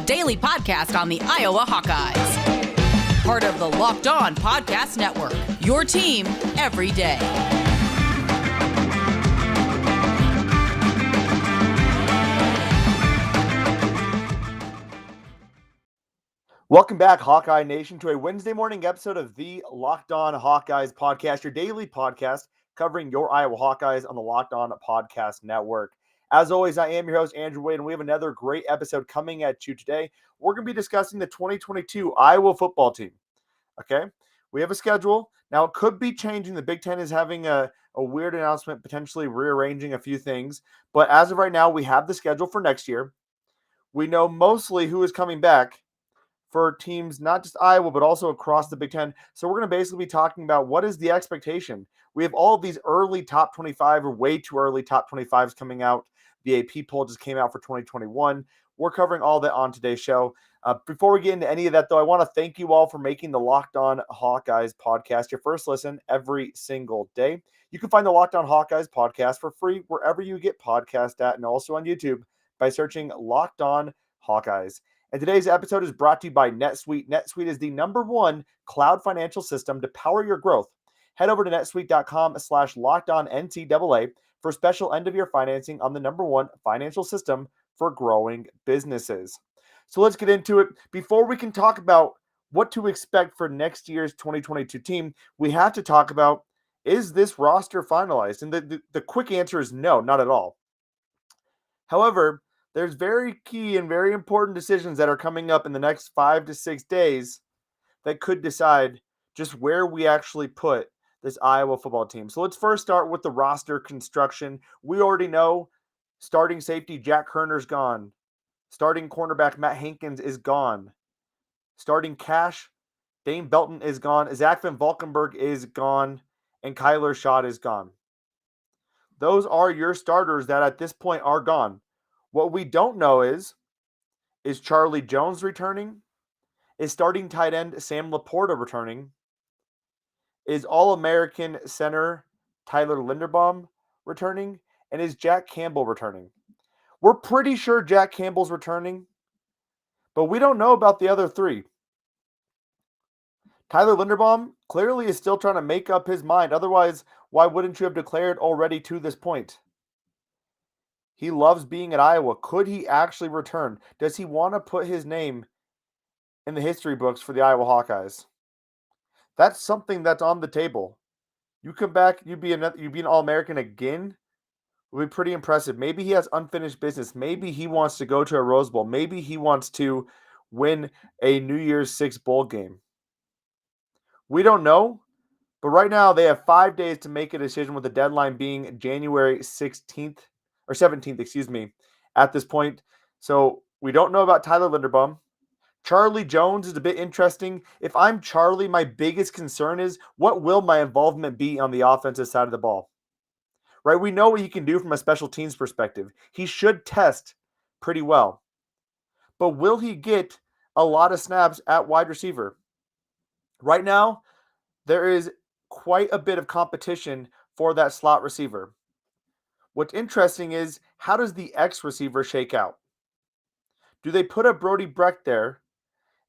daily podcast on the Iowa Hawkeyes. Part of the Locked On Podcast Network, your team every day. Welcome back, Hawkeye Nation, to a Wednesday morning episode of the Locked On Hawkeyes podcast, your daily podcast covering your Iowa Hawkeyes on the Locked On Podcast Network. As always, I am your host, Andrew Wade, and we have another great episode coming at you today. We're going to be discussing the 2022 Iowa football team. Okay, we have a schedule. Now, it could be changing. The Big Ten is having a weird announcement, potentially rearranging a few things. But as of right now, we have the schedule for next year. We know mostly who is coming back for teams, not just Iowa, but also across the Big Ten. So we're going to basically be talking about what is the expectation. We have all of these early top 25 or way too early top 25s coming out. The AP poll just came out for 2021. We're covering all that on today's show. Before we get into any of that, though, I want to thank you all for making the Locked On Hawkeyes podcast your first listen every single day. You can find the Locked On Hawkeyes podcast for free wherever you get podcasts at, and also on YouTube by searching Locked On Hawkeyes. And today's episode is brought to you by NetSuite. NetSuite is the #1 cloud financial system to power your growth. Head over to netsuite.com/LockedOnNCAA for special end-of-year financing on the #1 financial system for growing businesses. So let's get into it. Before we can talk about what to expect for next year's 2022 team, we have to talk about, is this roster finalized? And the quick answer is no, not at all. However, there's very key and very important decisions that are coming up in the next 5 to 6 days that could decide just where we actually put this Iowa football team. So let's first start with the roster construction. We already know starting safety Jack Kerner's gone. Starting cornerback Matt Hankins is gone. Starting cash Dane Belton is gone. Zach Van Valkenburg is gone. And Kyler Schott is gone. Those are your starters that at this point are gone. What we don't know is Charlie Jones returning? Is starting tight end Sam LaPorta returning? Is All-American center Tyler Linderbaum returning? And is Jack Campbell returning? We're pretty sure Jack Campbell's returning, but we don't know about the other three. Tyler Linderbaum clearly is still trying to make up his mind. Otherwise, why wouldn't you have declared already to this point? He loves being at Iowa. Could he actually return? Does he want to put his name in the history books for the Iowa Hawkeyes? That's something that's on the table. You come back, you'd be an All-American again. It would be pretty impressive. Maybe he has unfinished business. Maybe he wants to go to a Rose Bowl. Maybe he wants to win a New Year's Six bowl game. We don't know. But right now, they have 5 days to make a decision, with the deadline being January 16th. Or 17th, at this point. So we don't know about Tyler Linderbaum. Charlie Jones is a bit interesting. If I'm Charlie, my biggest concern is, what will my involvement be on the offensive side of the ball? Right? We know what he can do from a special teams perspective. He should test pretty well. But will he get a lot of snaps at wide receiver? Right now, there is quite a bit of competition for that slot receiver. What's interesting is, how does the X receiver shake out? Do they put a Brody Brecht there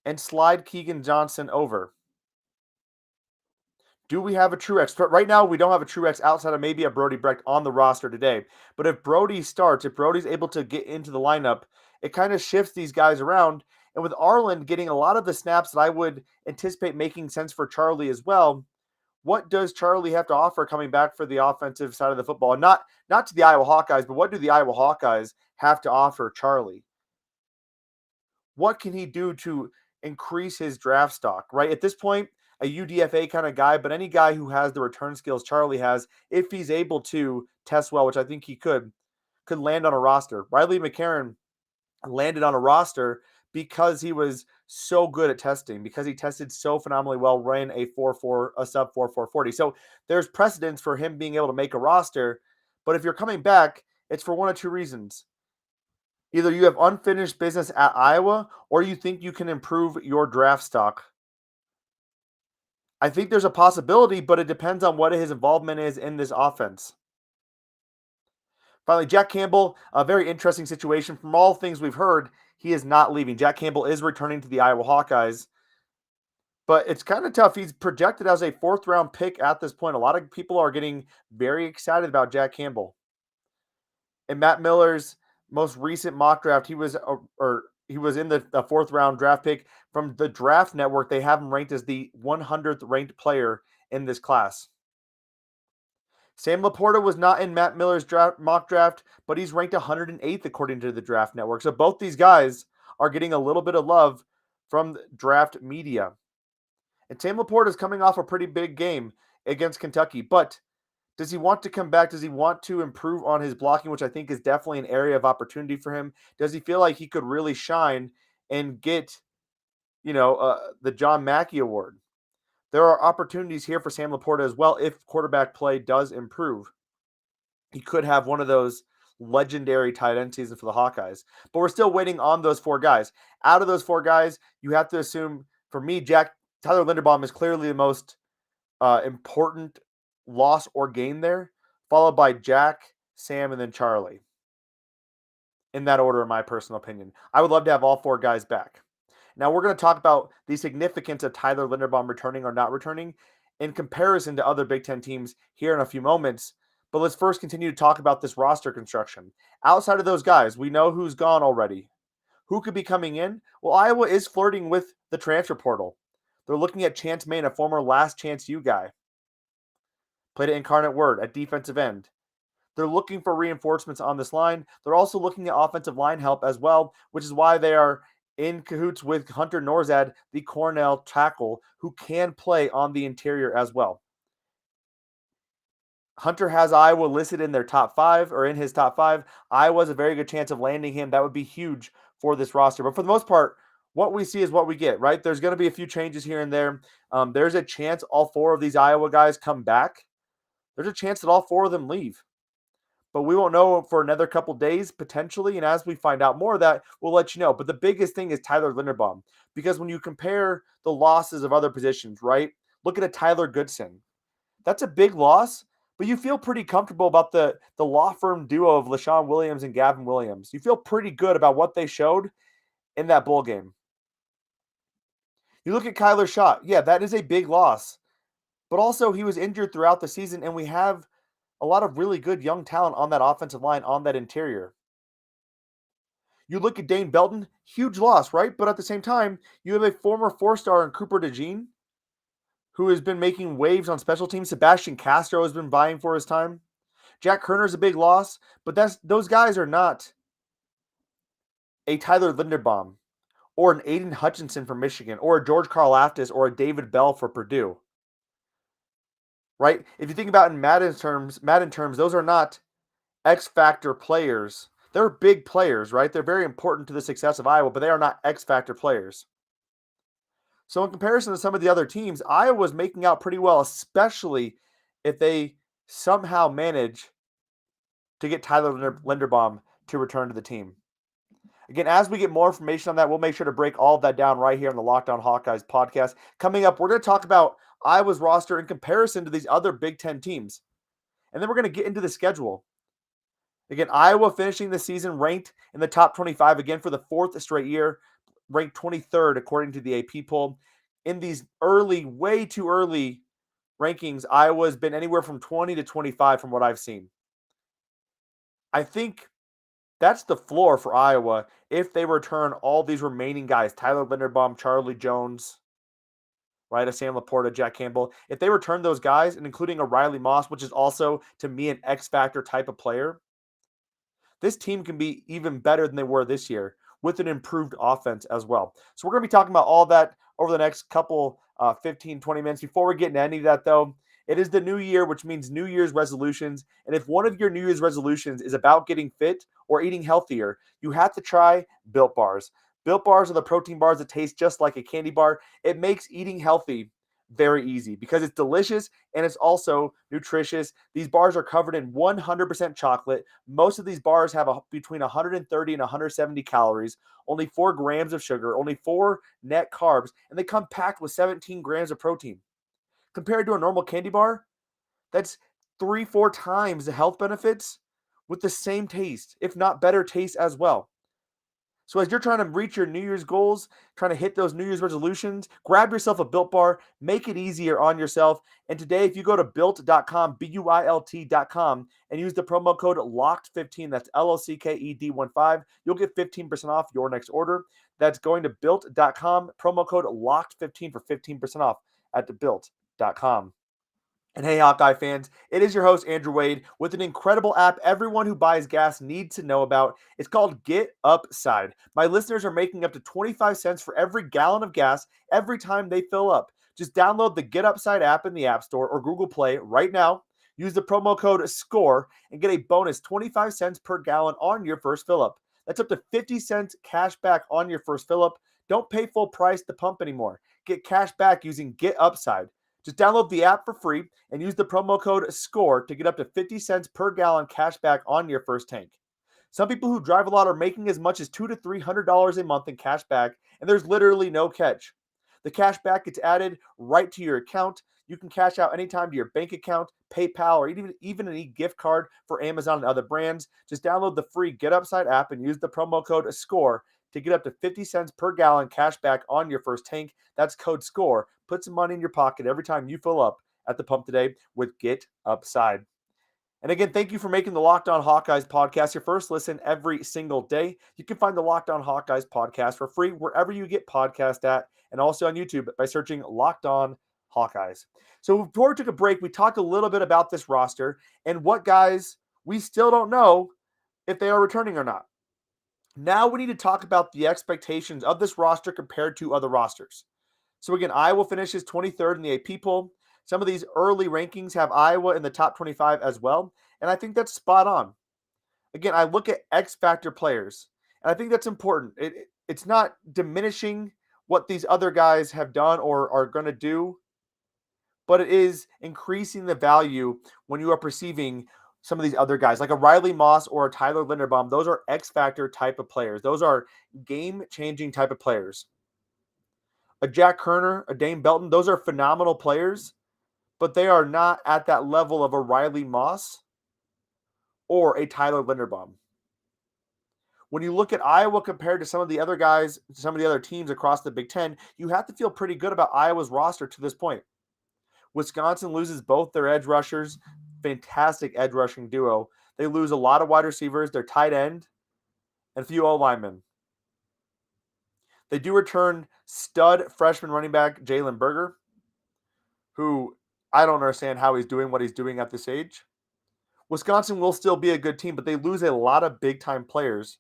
and slide Keegan Johnson over? Do we have a true X? Right now, we don't have a true X outside of maybe a Brody Brecht on the roster today. But if Brody starts, if Brody's able to get into the lineup, it kind of shifts these guys around. And with Arlen getting a lot of the snaps that I would anticipate making sense for Charlie as well, what does Charlie have to offer coming back for the offensive side of the football? Not to the Iowa Hawkeyes, but what do the Iowa Hawkeyes have to offer Charlie? What can he do to increase his draft stock, right? At this point, a UDFA kind of guy, but any guy who has the return skills Charlie has, if he's able to test well, which I think he could land on a roster. Riley McCarron landed on a roster because he was so good at testing, because he tested so phenomenally well, ran a sub 4.40. So there's precedence for him being able to make a roster. But if you're coming back, it's for one of two reasons. Either you have unfinished business at Iowa, or you think you can improve your draft stock. I think there's a possibility, but it depends on what his involvement is in this offense. Finally, Jack Campbell, a very interesting situation. From all things we've heard, he is not leaving. Jack Campbell is returning to the Iowa Hawkeyes, but it's kind of tough. He's projected as a 4th-round pick at this point. A lot of people are getting very excited about Jack Campbell. In Matt Miller's most recent mock draft, he was in the 4th-round draft pick from the Draft Network. They have him ranked as the 100th ranked player in this class. Sam LaPorta was not in Matt Miller's mock draft, but he's ranked 108th according to the Draft Network. So both these guys are getting a little bit of love from draft media. And Sam LaPorta is coming off a pretty big game against Kentucky, but does he want to come back? Does he want to improve on his blocking, which I think is definitely an area of opportunity for him? Does he feel like he could really shine and get, the John Mackey Award? There are opportunities here for Sam LaPorta as well if quarterback play does improve. He could have one of those legendary tight end seasons for the Hawkeyes. But we're still waiting on those 4 guys. Out of those 4 guys, you have to assume, for me, Tyler Linderbaum is clearly the most important loss or gain there, followed by Jack, Sam, and then Charlie. In that order, in my personal opinion. I would love to have all 4 guys back. Now, we're going to talk about the significance of Tyler Linderbaum returning or not returning in comparison to other Big Ten teams here in a few moments. But let's first continue to talk about this roster construction. Outside of those guys, we know who's gone already. Who could be coming in? Well, Iowa is flirting with the transfer portal. They're looking at Chance Main, a former Last Chance U guy. Played at Incarnate Word at defensive end. They're looking for reinforcements on this line. They're also looking at offensive line help as well, which is why they are in cahoots with Hunter Norzad, the Cornell tackle, who can play on the interior as well. Hunter has Iowa listed in their top 5, or in his top 5. Iowa has a very good chance of landing him. That would be huge for this roster. But for the most part, what we see is what we get, right? There's going to be a few changes here and there. There's a chance all 4 of these Iowa guys come back. There's a chance that all 4 of them leave. But we won't know for another couple days, potentially. And as we find out more of that, we'll let you know. But the biggest thing is Tyler Linderbaum. Because when you compare the losses of other positions, right? Look at a Tyler Goodson. That's a big loss, but you feel pretty comfortable about the law firm duo of LaShawn Williams and Gavin Williams. You feel pretty good about what they showed in that bowl game. You look at Kyler Schott. Yeah, that is a big loss. But also, he was injured throughout the season, and we have a lot of really good young talent on that offensive line, on that interior. You look at Dane Belton, huge loss, right? But at the same time, you have a former 4-star in Cooper DeJean, who has been making waves on special teams. Sebastian Castro has been vying for his time. Jack Kerner's a big loss, but those guys are not a Tyler Linderbaum or an Aiden Hutchinson from Michigan or a George Karlaftis or a David Bell for Purdue. Right? If you think about in Madden terms, those are not X factor players. They're big players, right? They're very important to the success of Iowa, but they are not X factor players. So in comparison to some of the other teams, Iowa's making out pretty well, especially if they somehow manage to get Tyler Linderbaum to return to the team. Again, as we get more information on that, we'll make sure to break all of that down right here on the Locked On Hawkeyes podcast. Coming up, we're going to talk about Iowa's roster in comparison to these other Big Ten teams. And then we're going to get into the schedule. Again, Iowa finishing the season ranked in the top 25 again for the 4th straight year, ranked 23rd according to the AP poll. In these way too early rankings, Iowa's been anywhere from 20 to 25 from what I've seen. I think that's the floor for Iowa if they return all these remaining guys, Tyler Linderbaum, Charlie Jones, right, a Sam LaPorta, Jack Campbell. If they return those guys, and including a Riley Moss, which is also, to me, an X-factor type of player, this team can be even better than they were this year with an improved offense as well. So we're going to be talking about all that over the next couple 15, 20 minutes. Before we get into any of that, though, it is the new year, which means New Year's resolutions. And if one of your New Year's resolutions is about getting fit or eating healthier, you have to try Built Bars. Built Bars are the protein bars that taste just like a candy bar. It makes eating healthy very easy because it's delicious and it's also nutritious. These bars are covered in 100% chocolate. Most of these bars have between 130 and 170 calories, only 4 grams of sugar, only 4 net carbs, and they come packed with 17 grams of protein. Compared to a normal candy bar, that's 3-4 times the health benefits with the same taste, if not better taste as well. So as you're trying to reach your New Year's goals, trying to hit those New Year's resolutions, grab yourself a Built Bar, make it easier on yourself. And today, if you go to built.com, BUILT.com, and use the promo code LOCKED15, that's LOCKED15, you'll get 15% off your next order. That's going to built.com, promo code LOCKED15 for 15% off at the built.com. And hey, Hawkeye fans, it is your host, Andrew Wade, with an incredible app everyone who buys gas needs to know about. It's called Get Upside. My listeners are making up to 25 cents for every gallon of gas every time they fill up. Just download the Get Upside app in the App Store or Google Play right now. Use the promo code SCORE and get a bonus 25 cents per gallon on your first fill up. That's up to 50 cents cash back on your first fill up. Don't pay full price to pump anymore. Get cash back using Get Upside. Just download the app for free and use the promo code SCORE to get up to 50 cents per gallon cash back on your first tank. Some people who drive a lot are making as much as $200 to $300 a month in cash back, and there's literally no catch. The cash back gets added right to your account. You can cash out anytime to your bank account, PayPal, or even an e-gift card for Amazon and other brands. Just download the free Get Upside app and use the promo code SCORE to get up to 50 cents per gallon cash back on your first tank. That's code SCORE. Put some money in your pocket every time you fill up at the pump today with Get Upside. And again, thank you for making the Locked On Hawkeyes podcast your first listen every single day. You can find the Locked On Hawkeyes podcast for free wherever you get podcasts at, and also on YouTube by searching Locked On Hawkeyes. So before we took a break, we talked a little bit about this roster and what guys we still don't know if they are returning or not. Now we need to talk about the expectations of this roster compared to other rosters. So again, Iowa finishes 23rd in the AP poll. Some of these early rankings have Iowa in the top 25 as well, and I think that's spot on. Again, I look at X factor players, and I think that's important. It's not diminishing what these other guys have done or are going to do, but it is increasing the value when you are perceiving some of these other guys, like a Riley Moss or a Tyler Linderbaum. Those are X factor type of players. Those are game-changing type of players. A Jack Kerner, a Dane Belton, those are phenomenal players, but they are not at that level of a Riley Moss or a Tyler Linderbaum. When you look at Iowa compared to some of the other guys, some of the other teams across the Big Ten, you have to feel pretty good about Iowa's roster to this point. Wisconsin loses both their edge rushers, fantastic edge rushing duo. They lose a lot of wide receivers, their tight end, and a few O-linemen. They do return stud freshman running back Jalen Berger, who I don't understand how he's doing what he's doing at this age. Wisconsin will still be a good team, but they lose a lot of big-time players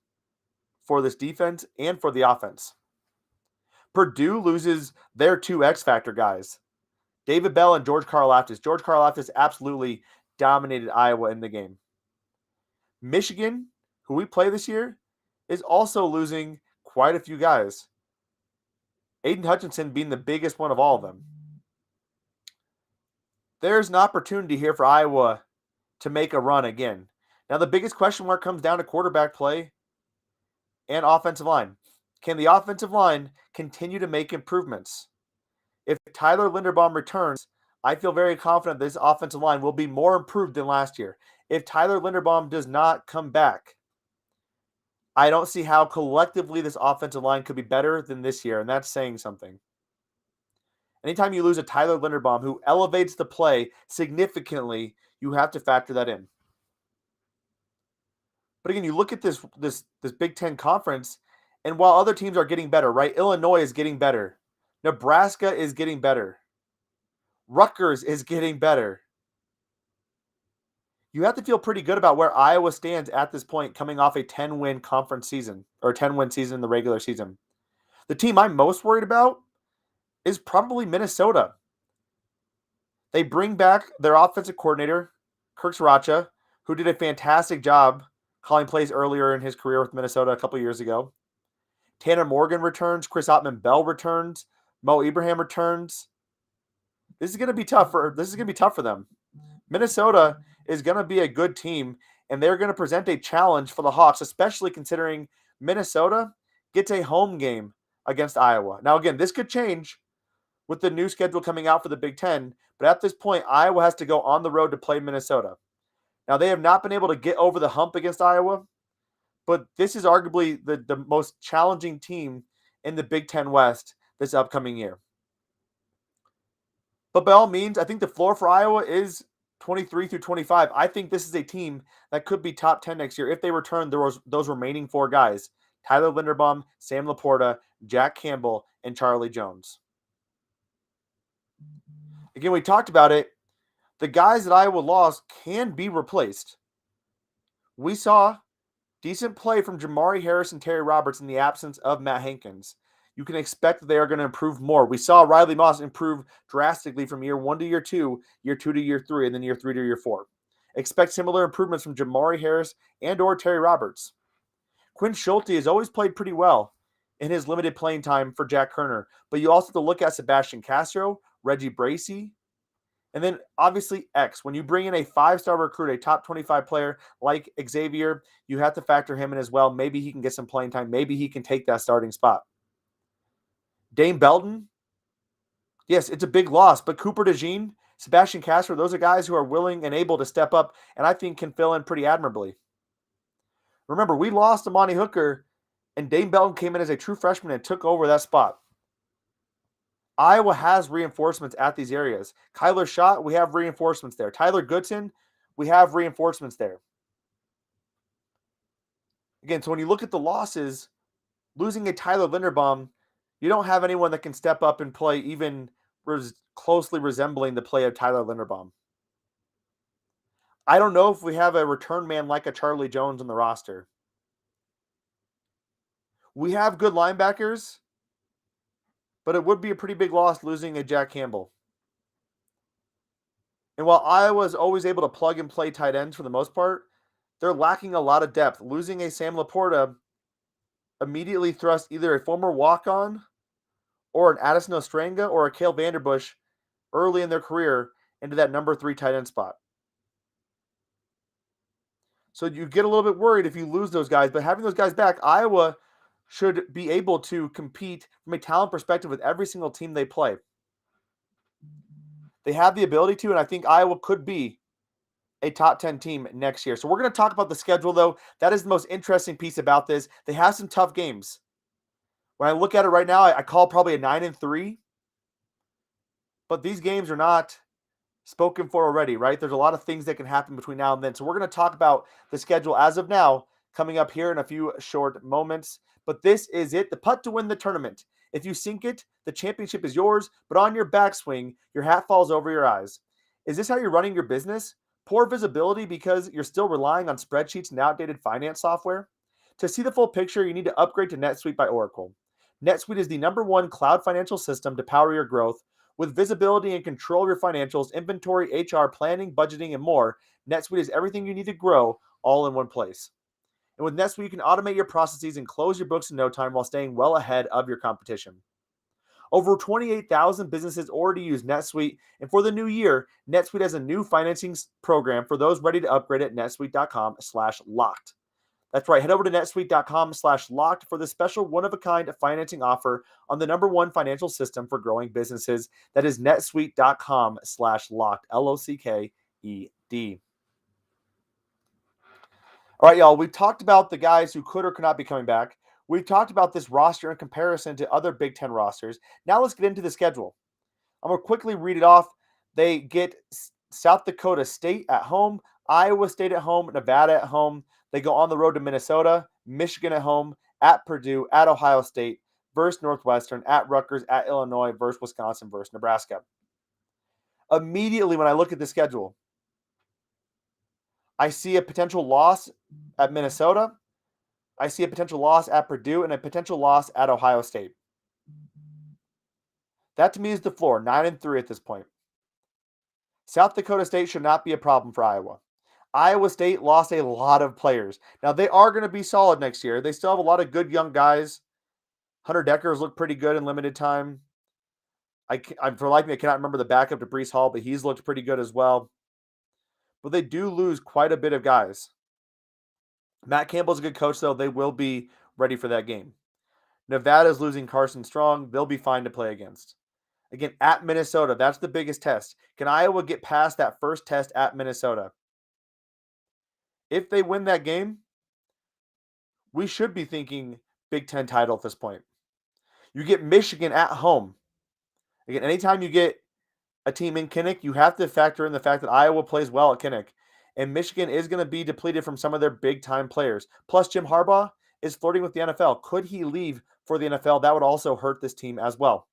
for this defense and for the offense. Purdue loses their two X-Factor guys, David Bell and George Karlaftis. George Karlaftis absolutely dominated Iowa in the game. Michigan, who we play this year, is also losing quite a few guys. Aiden Hutchinson being the biggest one of all of them. There's an opportunity here for Iowa to make a run again. Now, the biggest question mark comes down to quarterback play and offensive line. Can the offensive line continue to make improvements? If Tyler Linderbaum returns, I feel very confident this offensive line will be more improved than last year. If Tyler Linderbaum does not come back, I don't see how collectively this offensive line could be better than this year, and that's saying something. Anytime you lose a Tyler Linderbaum who elevates the play significantly, you have to factor that in. But again, you look at this Big Ten conference, and while other teams are getting better, right? Illinois is getting better. Nebraska is getting better. Rutgers is getting better. You have to feel pretty good about where Iowa stands at this point, coming off a 10-win conference season, or a 10-win season in the regular season. The team I'm most worried about is probably Minnesota. They bring back their offensive coordinator, Kirk Sriracha, who did a fantastic job calling plays earlier in his career with Minnesota a couple years ago. Tanner Morgan returns. Chris Ottman-Bell returns. Mo Ibrahim returns. This is going to be tough for them. Minnesota is going to be a good team, and they're going to present a challenge for the Hawks, especially considering Minnesota gets a home game against Iowa. Now, again, this could change with the new schedule coming out for the Big Ten, but at this point, Iowa has to go on the road to play Minnesota. Now, they have not been able to get over the hump against Iowa, But this is arguably the most challenging team in the Big Ten West this upcoming year. But by all means, I think the floor for Iowa is 23 through 25. I think this is a team that could be top 10 next year if they return those remaining four guys: Tyler Linderbaum, Sam LaPorta, Jack Campbell, and Charlie Jones. Again, we talked about it. The guys that Iowa lost can be replaced. We saw decent play from Jamari Harris and Terry Roberts in the absence of Matt Hankins. You can expect that they are going to improve more. We saw Riley Moss improve drastically from year 1 to year 2, year 2 to year 3, and then year 3 to year 4. Expect similar improvements from Jamari Harris and or Terry Roberts. Quinn Schulte has always played pretty well in his limited playing time for Jack Kerner, but you also have to look at Sebastian Castro, Reggie Bracey, and then obviously X. When you bring in a 5-star recruit, a top 25 player like Xavier, you have to factor him in as well. Maybe he can get some playing time. Maybe he can take that starting spot. Dane Belton, yes, it's a big loss, but Cooper DeJean, Sebastian Castro, those are guys who are willing and able to step up and I think can fill in pretty admirably. Remember, we lost Amani Hooker, and Dane Belton came in as a true freshman and took over that spot. Iowa has reinforcements at these areas. Kyler Schott, we have reinforcements there. Tyler Goodson, we have reinforcements there. Again, so when you look at the losses, losing a Tyler Linderbaum, you don't have anyone that can step up and play even closely resembling the play of Tyler Linderbaum. I don't know if we have a return man like a Charlie Jones on the roster. We have good linebackers, but it would be a pretty big loss losing a Jack Campbell. And while Iowa is always able to plug and play tight ends for the most part, they're lacking a lot of depth. Losing a Sam LaPorta immediately thrust either a former walk-on or an Addison Ostrenga or a Cale Vanderbush early in their career into that number 3 tight end spot. So you get a little bit worried if you lose those guys, but having those guys back, Iowa should be able to compete from a talent perspective with every single team they play. They have the ability to, and I think Iowa could be a top 10 team next year. So we're going to talk about the schedule, though. That is the most interesting piece about this. They have some tough games. When I look at it right now, I call probably a 9-3. But these games are not spoken for already, right? There's a lot of things that can happen between now and then. So we're going to talk about the schedule as of now, coming up here in a few short moments. But this is it, the putt to win the tournament. If you sink it, the championship is yours, but on your backswing, your hat falls over your eyes. Is this how you're running your business? Poor visibility because you're still relying on spreadsheets and outdated finance software? To see the full picture, you need to upgrade to NetSuite by Oracle. NetSuite is the #1 cloud financial system to power your growth. With visibility and control of your financials, inventory, HR, planning, budgeting, and more, NetSuite is everything you need to grow all in one place. And with NetSuite, you can automate your processes and close your books in no time while staying well ahead of your competition. Over 28,000 businesses already use NetSuite, and for the new year, NetSuite has a new financing program for those ready to upgrade at netsuite.com/locked. That's right. Head over to netsuite.com/locked for the special one-of-a-kind financing offer on the #1 financial system for growing businesses. That is netsuite.com/locked, LOCKED. All right, y'all, we've talked about the guys who could or could not be coming back. We've talked about this roster in comparison to other Big Ten rosters. Now let's get into the schedule. I'm going to quickly read it off. They get South Dakota State at home, Iowa State at home, Nevada at home. They go on the road to Minnesota, Michigan at home, at Purdue, at Ohio State, versus Northwestern, at Rutgers, at Illinois, versus Wisconsin, versus Nebraska. Immediately when I look at the schedule, I see a potential loss at Minnesota. I see a potential loss at Purdue and a potential loss at Ohio State. That to me is the floor, 9-3 at this point. South Dakota State should not be a problem for Iowa. Iowa State lost a lot of players. Now, they are going to be solid next year. They still have a lot of good young guys. Hunter Deckers looked pretty good in limited time. For life of me, I cannot remember the backup to Breece Hall, but he's looked pretty good as well. But they do lose quite a bit of guys. Matt Campbell's a good coach, though. They will be ready for that game. Nevada's losing Carson Strong. They'll be fine to play against. Again, at Minnesota, that's the biggest test. Can Iowa get past that first test at Minnesota? If they win that game, we should be thinking Big Ten title at this point. You get Michigan at home. Again, anytime you get a team in Kinnick, you have to factor in the fact that Iowa plays well at Kinnick. And Michigan is going to be depleted from some of their big-time players. Plus, Jim Harbaugh is flirting with the NFL. Could he leave for the NFL? That would also hurt this team as well.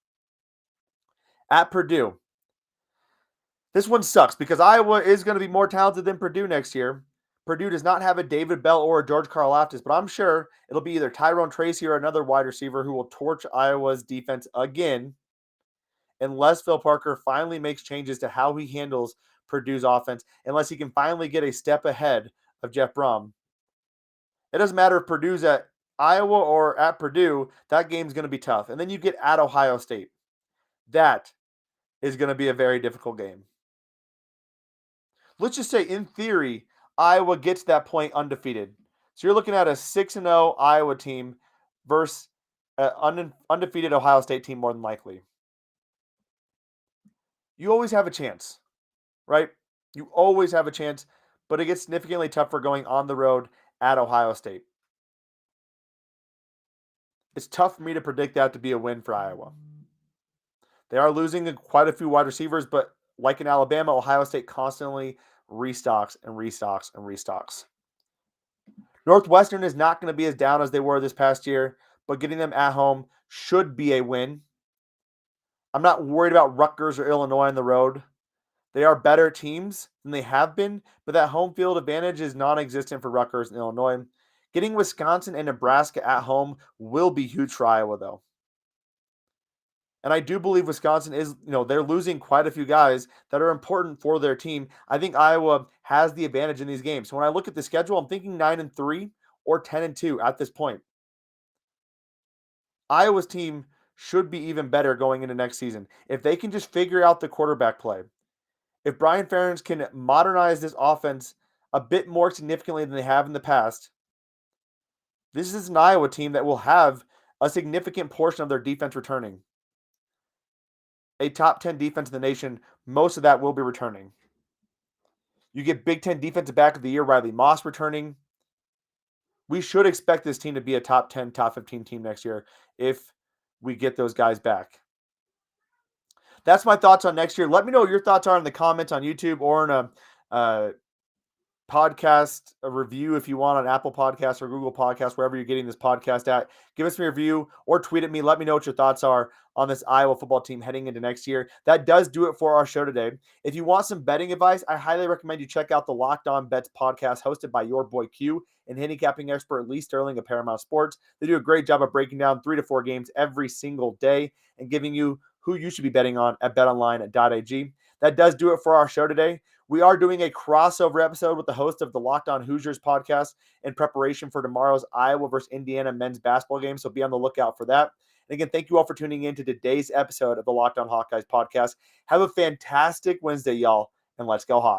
At Purdue. This one sucks because Iowa is going to be more talented than Purdue next year. Purdue does not have a David Bell or a George Karlaftis, but I'm sure it'll be either Tyrone Tracy or another wide receiver who will torch Iowa's defense again unless Phil Parker finally makes changes to how he handles Purdue's offense, unless he can finally get a step ahead of Jeff Brom. It doesn't matter if Purdue's at Iowa or at Purdue, that game's going to be tough. And then you get at Ohio State. That is going to be a very difficult game. Let's just say, in theory, Iowa gets that point undefeated. So you're looking at a 6-0 Iowa team versus an undefeated Ohio State team more than likely. You always have a chance, right? You always have a chance, but it gets significantly tougher going on the road at Ohio State. It's tough for me to predict that to be a win for Iowa. They are losing quite a few wide receivers, but like in Alabama, Ohio State constantly restocks and restocks and restocks. Northwestern is not going to be as down as they were this past year, but getting them at home should be a win. I'm not worried about Rutgers or Illinois on the road. They are better teams than they have been, but that home field advantage is non-existent for Rutgers and Illinois. Getting Wisconsin and Nebraska at home will be huge for Iowa, though. And I do believe Wisconsin is, they're losing quite a few guys that are important for their team. I think Iowa has the advantage in these games. So when I look at the schedule, I'm thinking 9-3 or 10-2 at this point. Iowa's team should be even better going into next season. If they can just figure out the quarterback play, if Brian Ferentz can modernize this offense a bit more significantly than they have in the past, this is an Iowa team that will have a significant portion of their defense returning. A top 10 defense in the nation, most of that will be returning. You get Big Ten Defensive Back of the Year, Riley Moss returning. We should expect this team to be a top 10, top 15 team next year if we get those guys back. That's my thoughts on next year. Let me know what your thoughts are in the comments on YouTube or in a podcast, a review if you want on Apple Podcasts or Google Podcasts, wherever you're getting this podcast at. Give us a review or tweet at me. Let me know what your thoughts are on this Iowa football team heading into next year. That does do it for our show today. If you want some betting advice, I highly recommend you check out the Locked On Bets podcast hosted by your boy Q and handicapping expert Lee Sterling of Paramount Sports. They do a great job of breaking down 3 to 4 games every single day and giving you who you should be betting on at BetOnline.ag. That does do it for our show today. We are doing a crossover episode with the host of the Locked On Hoosiers podcast in preparation for tomorrow's Iowa versus Indiana men's basketball game, so be on the lookout for that. And again, thank you all for tuning in to today's episode of the Locked On Hawkeyes podcast. Have a fantastic Wednesday, y'all, and let's go Hawks.